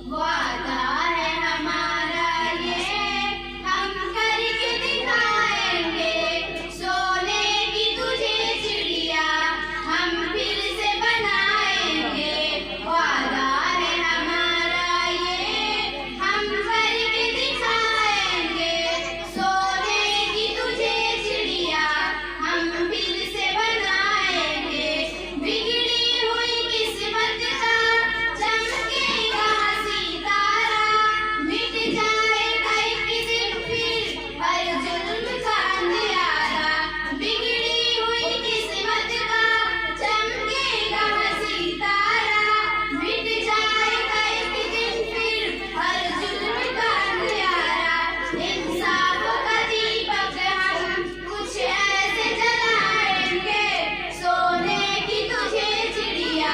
वादा है हमारा ये हम करके दिखाएंगे, सोने की तुझे चिड़िया हम फिर से बनाएंगे। वादा है हमारा ये हम करके दिखाएंगे, सोने की तुझे चिड़िया हम फिर से बनाएंगे। बिगड़ी हुई किस्मत का चमकेगा सितारा, मिट जाएगा एक दिन फिर हर जुल्म का अंधियारा। बिगड़ी हुई किस्मत का चमकेगा सितारा, मिट जाएगा एक दिन फिर हर जुल्म का अंधियारा। इंसाफ का दीपक हम कुछ ऐसे जलाएंगे, सोने की तुझे चिड़िया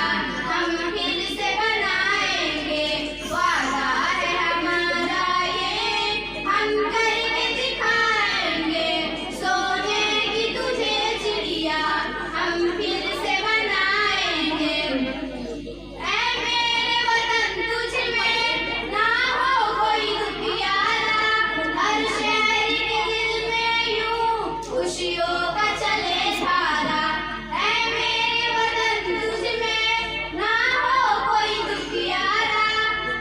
हम फिर से बनाएंगे। वादा है हमारा ये हम करके दिखाएंगे, सोने की तुझे चिड़िया हम फिर से बनाएंगे। ऐ मेरे वतन तुझ में ना हो कोई दुखियारा, हर शहरी के दिल में यूं खुशियों का चले धारा। ऐ मेरे वतन तुझ में ना हो कोई दुखियारा,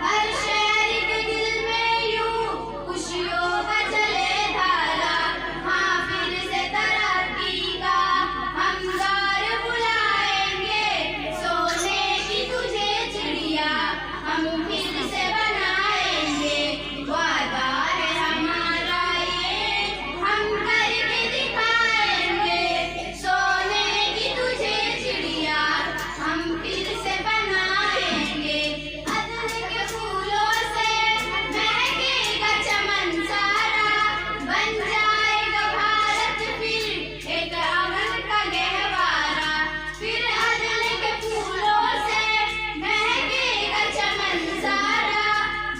हर शहरी के दिल में यूं खुशियों का चले धारा। हाँ फिर से तरक्की का हम दौर बुलाएंगे, सोने की तुझे चिड़िया हम फिर से बनाएंगे। वादा है हमारा ये हम करके दिखाएंगे, सोने की तुझे चिड़िया हम फिर से बनाएंगे। अदर के फूलों से महकेगा चमन सारा, बन जाएगा भारत फिर एक अमन का गहवारा। फिर अदर के फूलों से महकेगा चमन सारा,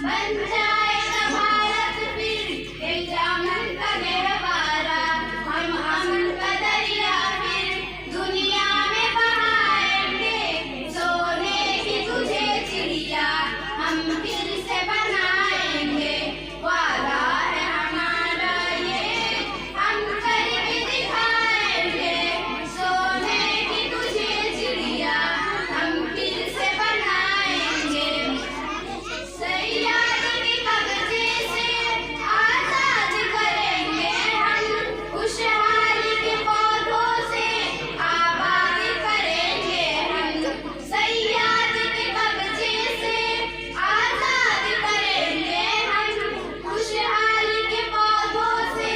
बन जाएगा भारत फिर एक अमन का गहवारा। हम अमन का दरिया फिर दुनिया में बहाएंगे, सोने की तुझे चिड़िया हम फिर से बनाएंगे। वादा है हमारा ये हम करके दिखाएंगे, सोने की तुझे चिड़िया हम फिर से बनाएंगे। सैयाद के कब्जे से आजाद करेंगे हम, खुशहाली के पौधों से आबाद करेंगे हम। सैयाद के कब्जे से आजाद करेंगे हम, खुशहाली के पौधों से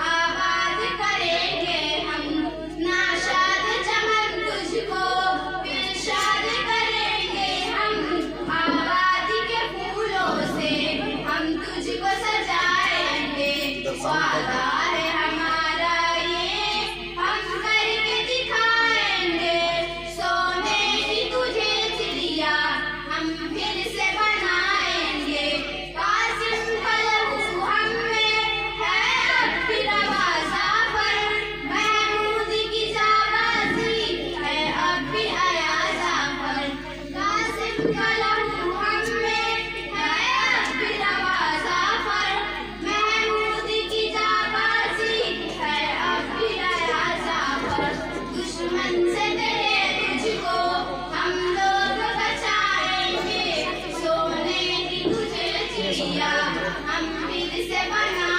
आबाद करेंगे हम। नाशाद चमन तुझको फिर शाद करेंगे हम, आबादी के फूलों से हम तुझको सजाएंगे। वादा है हमारा ये हम करके दिखाएंगे, सोने की तुझे चिड़िया हम फिर से बनाएंगे। कासिम का लहू हम में है अब भी रवा जाफर, महमूद की जाबाजी है अब भी आया जाफर। कासिम का लहू हम में है अब भी रवा जाफर, महमूद की जाबाजी है अब भी आया जाफर। दुश्मन से तेरे तुझको हम लोग बचाएंगे, सोने की तुझे चिड़िया हम फिर से बना